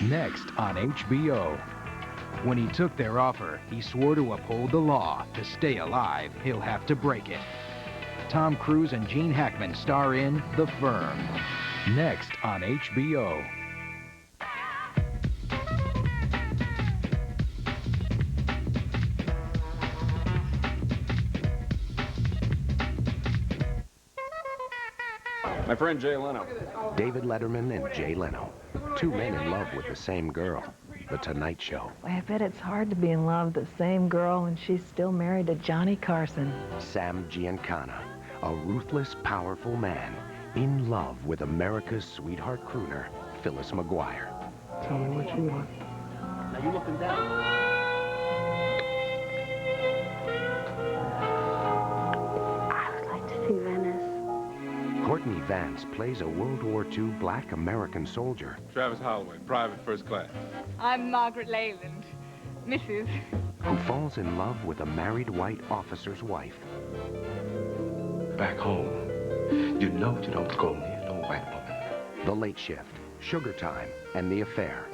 Next on HBO. When he took their offer, he swore to uphold the law. To stay alive, he'll have to break it. Tom Cruise and Gene Hackman star in The Firm. Next on HBO. My friend Jay Leno. David Letterman and Jay Leno. Two men in love with the same girl. The Tonight Show. I bet it's hard to be in love with the same girl and she's still married to Johnny Carson. Sam Giancana. A ruthless, powerful man in love with America's sweetheart crooner, Phyllis McGuire. Tell me what you want. Now you looking down. I would like to see Venice. Courtney Vance plays a World War II black American soldier. Travis Holloway, private first class. I'm Margaret Leyland, Mrs. Who falls in love with a married white officer's wife. Back home, you know you don't go near no white woman. The Late Shift, Sugar Time, and The Affair.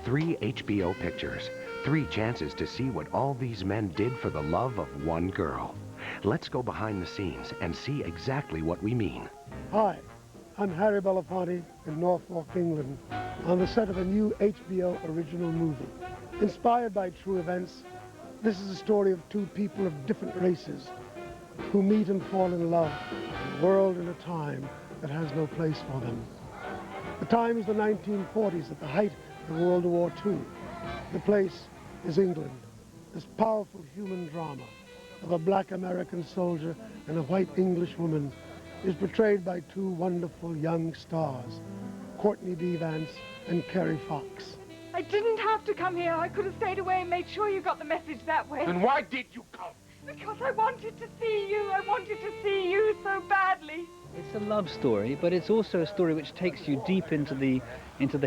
3 HBO pictures. 3 chances to see what all these men did for the love of one girl. Let's go behind the scenes and see exactly what we mean. Hi, I'm Harry Belafonte in Norfolk, England, on the set of a new HBO original movie. Inspired by true events, this is a story of 2 people of different races who meet and fall in love in a world and a time that has no place for them. The time is the 1940s, at the height of World War II. The place is England. This powerful human drama of a black American soldier and a white English woman is portrayed by 2 wonderful young stars, Courtney B. Vance and Kerry Fox. I didn't have to come here. I could have stayed away and made sure you got the message that way. Then why did you come? Because I wanted to see you. I wanted to see you so badly. It's a love story, but it's also a story which takes you deep into the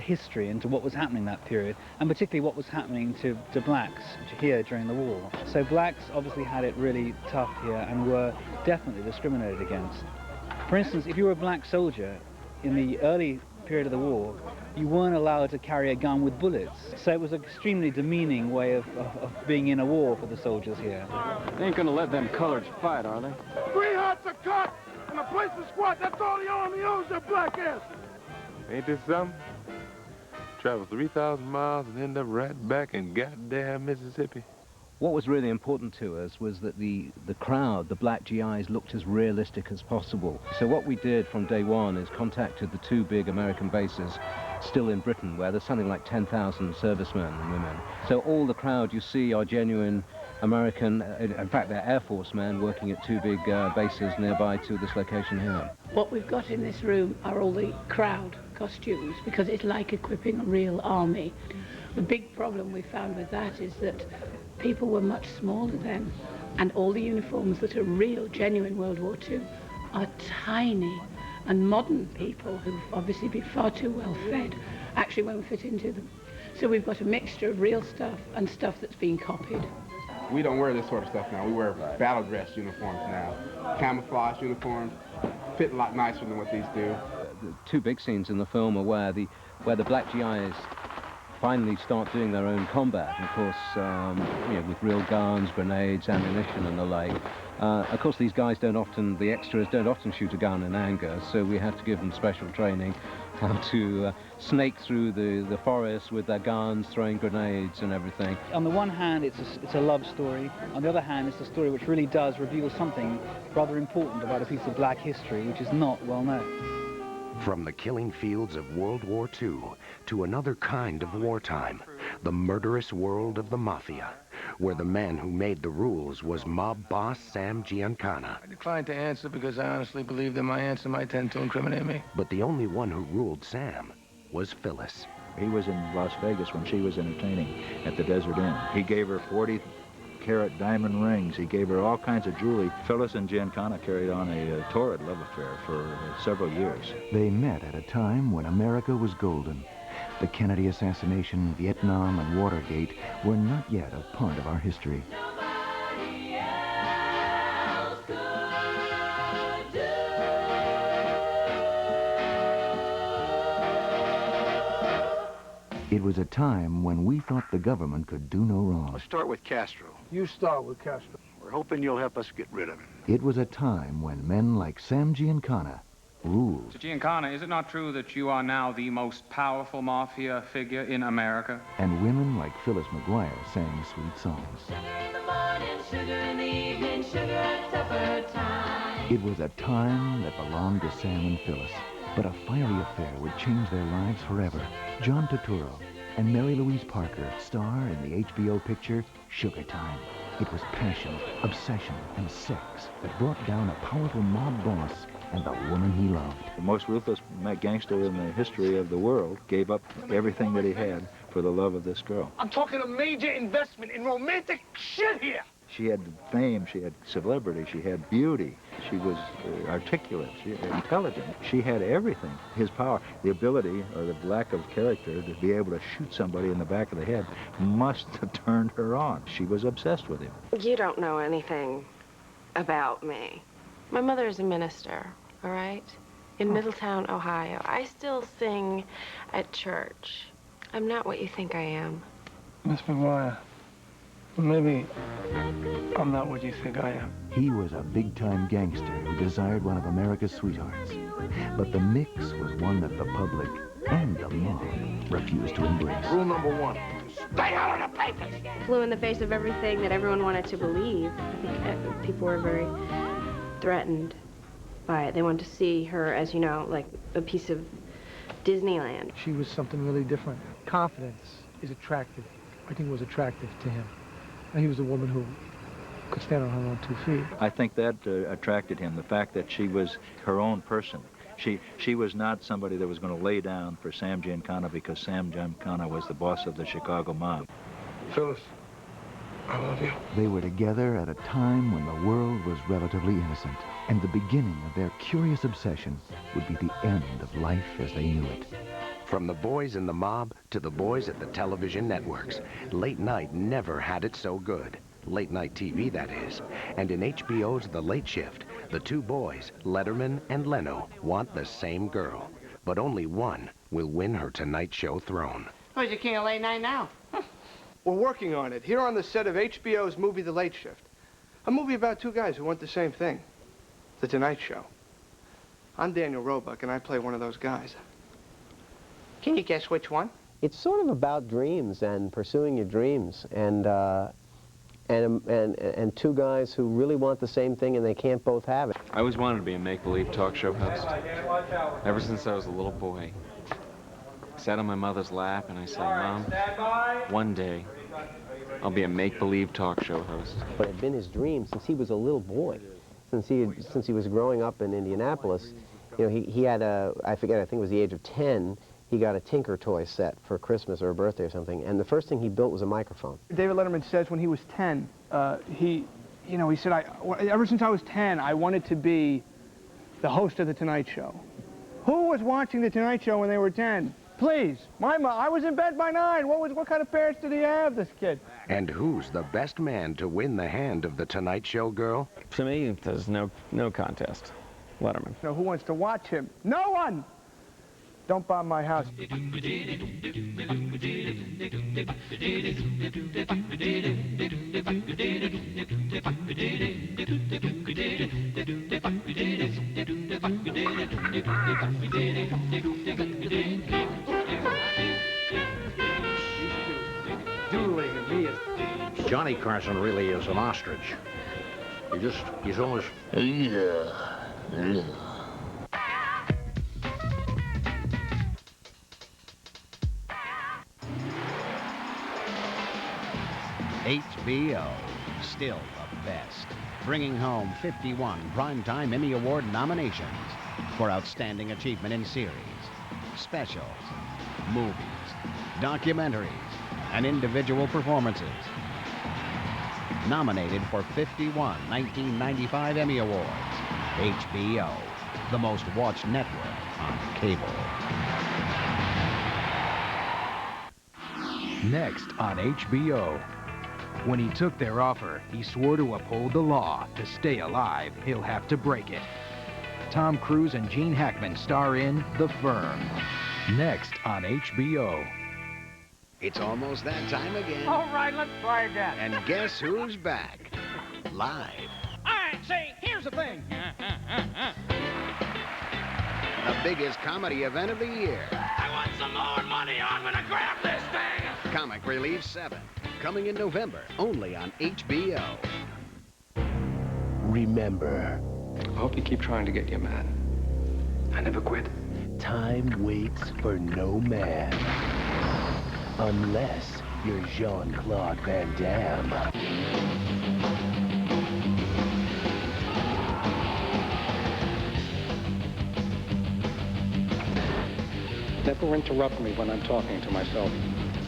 history, into what was happening that period, and particularly what was happening to blacks here during the war. So blacks obviously had it really tough here and were definitely discriminated against. For instance, if you were a black soldier in the early period of the war, you weren't allowed to carry a gun with bullets. So it was an extremely demeaning way of being in a war for the soldiers here. They ain't gonna let them coloreds fight, are they? 3 hearts are cut and a place to squat. That's all the army owes their black ass. Ain't this something? Travel 3,000 miles and end up right back in goddamn Mississippi. What was really important to us was that the crowd, the black GIs, looked as realistic as possible. So what we did from day one is contacted the 2 big American bases still in Britain, where there's something like 10,000 servicemen and women. So all the crowd you see are genuine American, in fact they're Air Force men working at 2 big bases nearby to this location here. What we've got in this room are all the crowd costumes, because it's like equipping a real army. The big problem we found with that is that people were much smaller then, and all the uniforms that are real, genuine World War II are tiny, and modern people who've obviously been far too well fed actually won't fit into them. So we've got a mixture of real stuff and stuff that's been copied. We don't wear this sort of stuff now. We wear battle dress uniforms now. Camouflage uniforms fit a lot nicer than what these do. The 2 big scenes in the film are where the black GIs finally start doing their own combat, of course, with real guns, grenades, ammunition and the like. Of course, these guys the extras don't often shoot a gun in anger, so we have to give them special training how to snake through the forest with their guns, throwing grenades and everything. On the one hand, it's a love story. On the other hand, it's a story which really does reveal something rather important about a piece of black history which is not well known. From the killing fields of World War II to another kind of wartime, the murderous world of the Mafia, where the man who made the rules was mob boss Sam Giancana. I declined to answer because I honestly believe that my answer might tend to incriminate me. But the only one who ruled Sam was Phyllis. He was in Las Vegas when she was entertaining at the Desert Inn. He gave her 40-carat diamond rings. He gave her all kinds of jewelry. Phyllis and Giancana carried on a torrid love affair for several years. They met at a time when America was golden. The Kennedy assassination, Vietnam, and Watergate were not yet a part of our history. It was a time when we thought the government could do no wrong. Let's start with Castro. You start with Castro. We're hoping you'll help us get rid of him. It was a time when men like Sam Giancana ruled. Mr. Giancana, is it not true that you are now the most powerful mafia figure in America? And women like Phyllis McGuire sang sweet songs. Sugar in the morning, sugar in the evening, sugar at supper time. It was a time that belonged to Sam and Phyllis. But a fiery affair would change their lives forever. John Turturro and Mary Louise Parker star in the HBO picture Sugar Time. It was passion, obsession, and sex that brought down a powerful mob boss and the woman he loved. The most ruthless gangster in the history of the world gave up everything that he had for the love of this girl. I'm talking a major investment in romantic shit here. She had fame, she had celebrity, she had beauty, she was articulate, she was intelligent. She had everything. His power, the ability, or the lack of character, to be able to shoot somebody in the back of the head must have turned her on. She was obsessed with him. You don't know anything about me. My mother is a minister, all right? In Middletown, Ohio. I still sing at church. I'm not what you think I am. Miss McGuire, maybe I'm not what you think I am. He was a big-time gangster who desired one of America's sweethearts. But the mix was one that the public and the mob refused to embrace. Rule number one, stay out of the papers. Flew in the face of everything that everyone wanted to believe. I think people were very threatened by it. They wanted to see her as, you know, like a piece of Disneyland. She was something really different. Confidence is attractive. I think it was attractive to him. And he was a woman who could stand on her own 2 feet. I think that attracted him, the fact that she was her own person. She was not somebody that was going to lay down for Sam Giancana because Sam Giancana was the boss of the Chicago mob. Phyllis, I love you. They were together at a time when the world was relatively innocent, and the beginning of their curious obsession would be the end of life as they knew it. From the boys in the mob to the boys at the television networks, late night never had it so good. Late night TV, that is. And in HBO's The Late Shift, the two boys, Letterman and Leno, want the same girl. But only one will win her Tonight Show throne. Oh, you can't late night now. We're working on it here on the set of HBO's movie The Late Shift. A movie about two guys who want the same thing. The Tonight Show. I'm Daniel Roebuck, and I play one of those guys. Can you guess which one? It's sort of about dreams and pursuing your dreams, and two guys who really want the same thing and they can't both have it. I always wanted to be a make-believe talk show host. Ever since I was a little boy. I sat on my mother's lap and I said, Mom, one day I'll be a make-believe talk show host. But it had been his dream since he was a little boy. Since he was growing up in Indianapolis, you know, he had a, I think it was the age of 10, he got a Tinker toy set for Christmas or a birthday or something, and the first thing he built was a microphone. David Letterman says when he was 10, he said, ever since I was 10, I wanted to be the host of The Tonight Show. Who was watching The Tonight Show when they were 10? Please, I was in bed by 9. What kind of parents did he have, this kid? And who's the best man to win the hand of the Tonight Show girl? To me, there's no contest. Letterman. So who wants to watch him? No one! Don't bomb my house. Johnny Carson really is an ostrich. He's always... HBO, still the best, bringing home 51 Primetime Emmy Award nominations for outstanding achievement in series, specials, movies, documentaries, and individual performances. Nominated for 51 1995 Emmy Awards. HBO, the most watched network on cable. Next on HBO. When he took their offer, he swore to uphold the law. To stay alive, he'll have to break it. Tom Cruise and Gene Hackman star in The Firm. Next on HBO. It's almost that time again. All right, let's try again. And guess who's back? Live. All right, see, here's the thing. The biggest comedy event of the year. I want some more money. I'm gonna grab this thing. Comic Relief 7. Coming in November, only on HBO. Remember. I hope you keep trying to get you mad. I never quit. Time waits for no man. Unless you're Jean-Claude Van Damme. Never interrupt me when I'm talking to myself.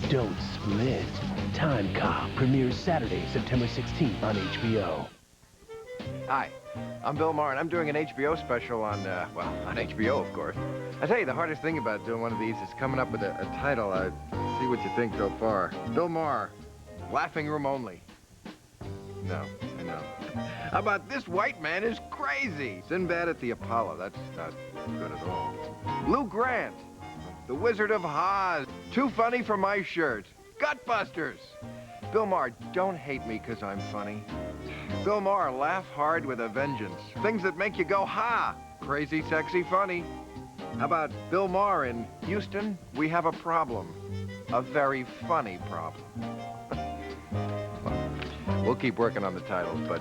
Don't split. Timecop premieres Saturday, September 16th on HBO. Hi, I'm Bill Maher, and I'm doing an HBO special on, well, on HBO, of course. I tell you, the hardest thing about doing one of these is coming up with a title. See what you think so far. Bill Maher, Laughing Room Only. No, I know. How about This White Man is Crazy? Sinbad at the Apollo. That's not good at all. Lou Grant, The Wizard of Oz. Too funny for my shirt. Gutbusters. Bill Maher, don't hate me because I'm funny. Bill Maher, laugh hard with a vengeance. Things that make you go, ha! Crazy, sexy, funny. How about Bill Maher in Houston? We have a problem. A very funny problem. We'll keep working on the titles, but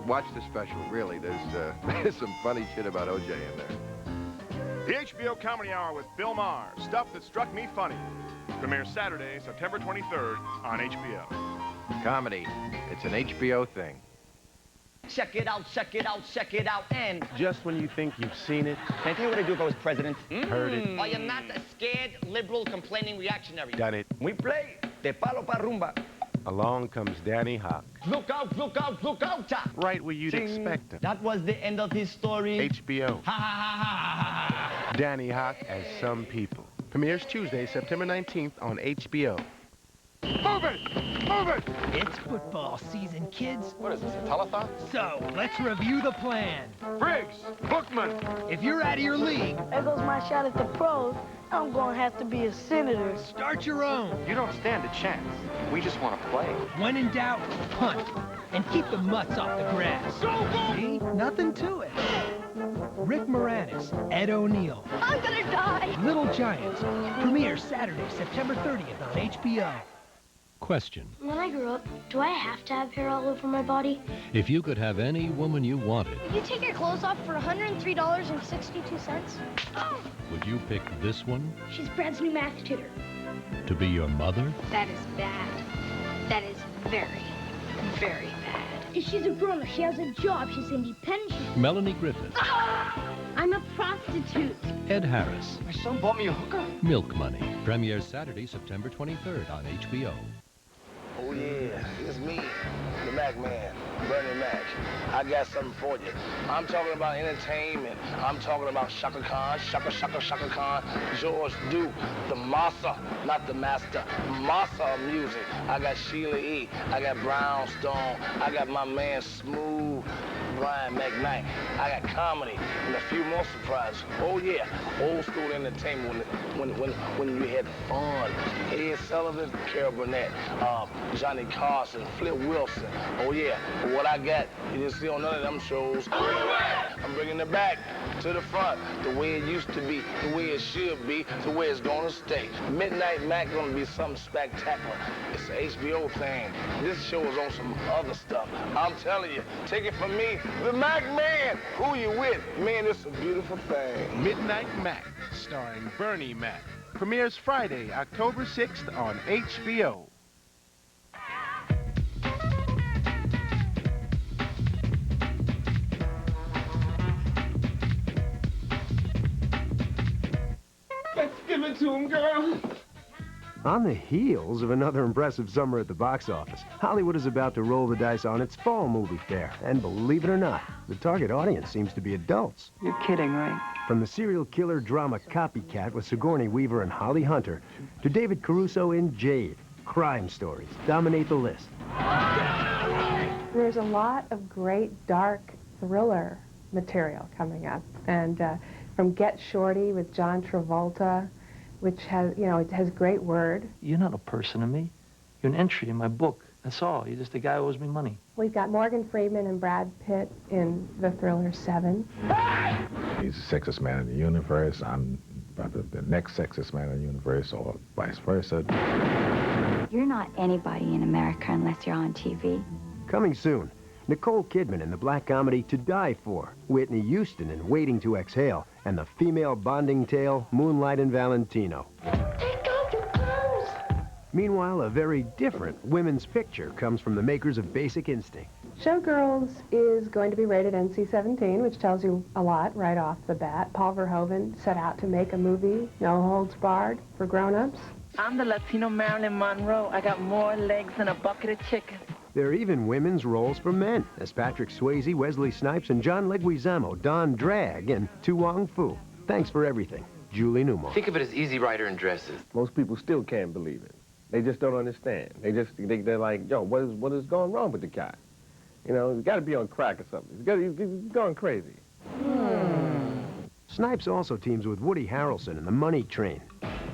watch the special, really. There's some funny shit about O.J. in there. The HBO Comedy Hour with Bill Maher. Stuff that struck me funny. Premieres Saturday, September 23rd on HBO. Comedy. It's an HBO thing. Check it out, check it out, check it out, and... Just when you think you've seen it. Can I tell you what I do if I was president? Heard it. I am not a scared, liberal, complaining reactionary. Done it. We play de palo pa rumba. Along comes Danny Hoch. Look out, look out, look out! Right where you'd expect him. That was the end of his story. HBO. Ha ha ha ha ha! Danny Hoch as Some People. Premieres Tuesday, September 19th on HBO. Move it! Move it! It's football season, kids. What is this, a telethon? So, let's review the plan. Briggs! Bookman! If you're out of your league... There goes my shot at the pros. I'm gonna have to be a senator. Start your own. You don't stand a chance. We just want to play. When in doubt, punt. And keep the mutts off the grass. Go, go! See? Nothing to it. Rick Moranis, Ed O'Neill. I'm gonna die. Little Giants. Premieres Saturday, September 30th on HBO. Question. When I grow up, do I have to have hair all over my body? If you could have any woman you wanted, Would you take your clothes off for $103.62? Oh, would you pick this one she's Brad's new math tutor. to be your mother? That is bad. That is very, very bad. She's a grown-up. She has a job. She's independent. Melanie Griffith, I'm a prostitute. Ed Harris, My son bought me a hooker. Milk Money. Premieres Saturday, September 23rd on HBO. Oh yeah, it's me, the Mac Man, Bernie Mac. I got something for you. I'm talking about entertainment. I'm talking about Shaka Khan, Shaka Khan, George Duke, the Massa, not the master, Massa of music. I got Sheila E. I got Brownstone. I got my man Smooth, Brian McKnight. I got comedy and a few more surprises. Oh yeah, old school entertainment when you had fun. Ed Sullivan, Carol Burnett, Johnny Carson, Flip Wilson. Oh yeah, but what I got, you didn't see on none of them shows. I'm bringing it back to the front, the way it used to be, the way it should be, the way it's gonna stay. Midnight Mac gonna be something spectacular. It's an HBO thing. This show is on some other stuff. I'm telling you, take it from me, the Mac Man. Who you with? Man, it's a beautiful thing. Midnight Mac, starring Bernie Mac. Premieres Friday, October 6th on HBO. Let's give it to him, girl. On the heels of another impressive summer at the box office, Hollywood is about to roll the dice on its fall movie fair. And believe it or not, the target audience seems to be adults. You're kidding, right? From the serial killer drama Copycat with Sigourney Weaver and Holly Hunter, to David Caruso in Jade, crime stories dominate the list. There's a lot of great, dark thriller material coming up. And from Get Shorty with John Travolta which has, you know, it has great word. You're not a person to me. You're an entry in my book. That's all. You're just a guy who owes me money. We've got Morgan Freeman and Brad Pitt in the thriller 7. He's the sexiest man in the universe. I'm probably the next sexiest man in the universe, or vice versa. You're not anybody in America unless you're on TV. Coming soon, Nicole Kidman in the black comedy To Die For, Whitney Houston in Waiting to Exhale, and the female bonding tale Moonlight and Valentino. Meanwhile, a very different women's picture comes from the makers of Basic Instinct. Showgirls is going to be rated NC-17, which tells you a lot right off the bat. Paul Verhoeven set out to make a movie, no holds barred, for grown-ups. I'm the Latino Marilyn Monroe. I got more legs than a bucket of chicken. There are even women's roles for men, as Patrick Swayze, Wesley Snipes, and John Leguizamo don drag in Tu Wong Fu. Thanks for everything, Julie Newmar. Think of it as Easy Rider in dresses. Most people still can't believe it. They just don't understand. They're like, yo, what is going wrong with the guy? You know, he's got to be on crack or something. He's going crazy. Snipes also teams with Woody Harrelson in The Money Train.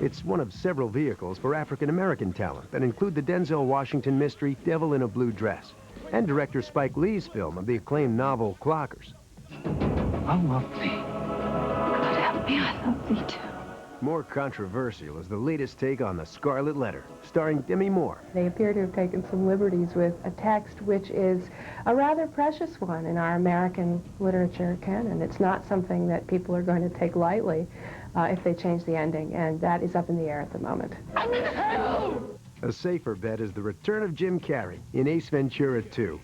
It's one of several vehicles for African-American talent that include the Denzel Washington mystery Devil in a Blue Dress, and director Spike Lee's film of the acclaimed novel Clockers. I love thee. God help me, I love thee too. More controversial is the latest take on The Scarlet Letter, starring Demi Moore. They appear to have taken some liberties with a text which is a rather precious one in our American literature canon. It's not something that people are going to take lightly if they change the ending, and that is up in the air at the moment. I'm in hell! A safer bet is the return of Jim Carrey in Ace Ventura 2.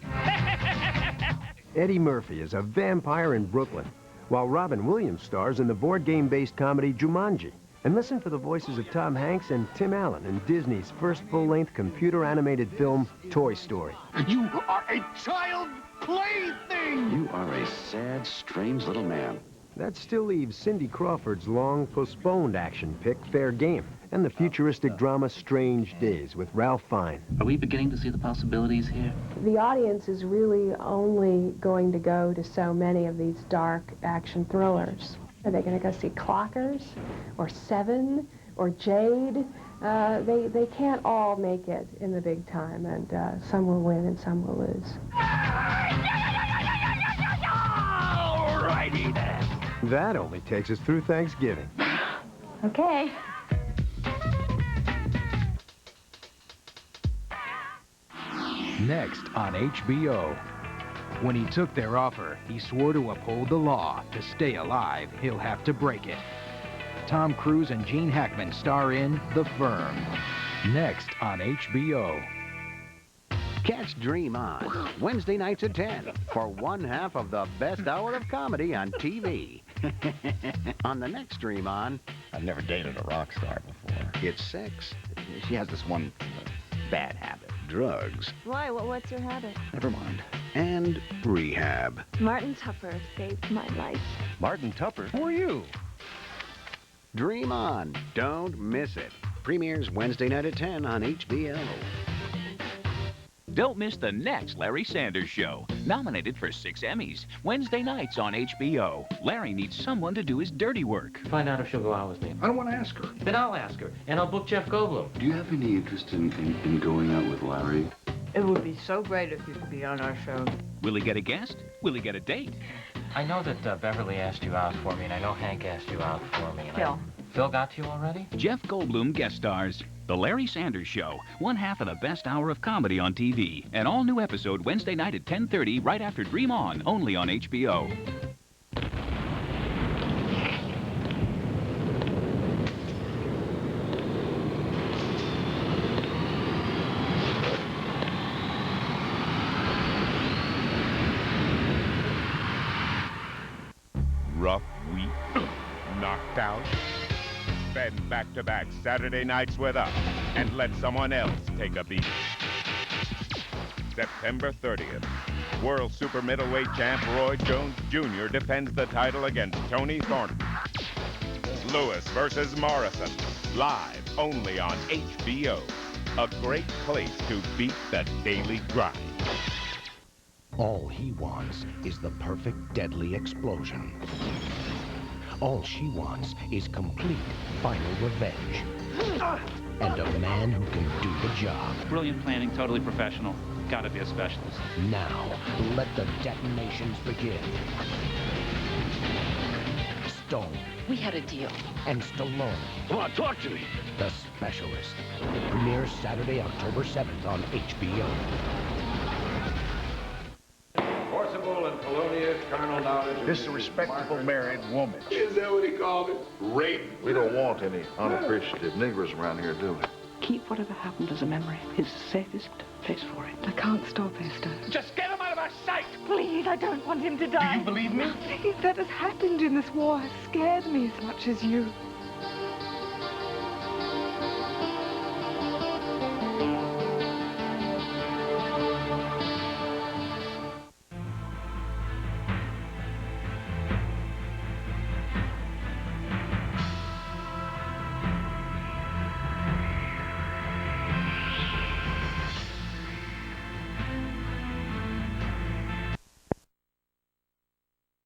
Eddie Murphy is a vampire in Brooklyn, while Robin Williams stars in the board game-based comedy Jumanji. And listen for the voices of Tom Hanks and Tim Allen in Disney's first full-length computer-animated film, Toy Story. You are a child plaything! You are a sad, strange little man. That still leaves Cindy Crawford's long-postponed action pick, Fair Game, and the futuristic drama Strange Days with Ralph Fiennes. Are we beginning to see the possibilities here? The audience is really only going to go to so many of these dark action thrillers. Are they going to go see Clockers or Seven or Jade? They can't all make it in the big time, and some will win and some will lose. Alrighty then. That only takes us through Thanksgiving. Okay. Next on HBO. When he took their offer, he swore to uphold the law. To stay alive, he'll have to break it. Tom Cruise and Gene Hackman star in The Firm. Next on HBO. Catch Dream On, Wednesday nights at 10, for one half of the best hour of comedy on TV. On the next Dream On... I've never dated a rock star before. It's sex. She has this one bad habit. Drugs. Why? What's your habit? Never mind. And rehab. Martin Tupper saved my life. Martin Tupper? Who are you? Dream On. Don't miss it. Premieres Wednesday night at 10 on HBO. Don't miss the next Larry Sanders Show, nominated for 6 Emmys, Wednesday nights on HBO. Larry needs someone to do his dirty work. Find out if she'll go out with me. I don't want to ask her. Then I'll ask her, and I'll book Jeff Goldblum. Do you have any interest in going out with Larry? It would be so great if you could be on our show. Will he get a guest? Will he get a date? I know that Beverly asked you out for me, and I know Hank asked you out for me. Phil. Phil got to you already? Jeff Goldblum guest stars. The Larry Sanders Show, one half of the best hour of comedy on TV. An all-new episode Wednesday night at 10:30, right after Dream On, only on HBO. Rough week, knocked out. Spend back-to-back Saturday nights with us and let someone else take a beat. September 30th, world super middleweight champ Roy Jones Jr. defends the title against Tony Thornton. Lewis versus Morrison, live only on HBO. A great place to beat the daily grind. All he wants is the perfect deadly explosion. All she wants is complete final revenge. And a man who can do the job. Brilliant planning, totally professional. Gotta be a specialist. Now, let the detonations begin. Stone. We had a deal. And Stallone. Come on, talk to me. The Specialist. Premieres Saturday, October 7th on HBO. Forcible and felonious carnal knowledge. Disrespectful married woman. Is that what he called it? Rape? We don't want any unappreciative Negroes around here, do we? Keep whatever happened as a memory. It's the safest place for it. I can't stop, Esther. Just get him out of our sight! Please, I don't want him to die. Do you believe me? Nothing that has happened in this war has scared me as much as you.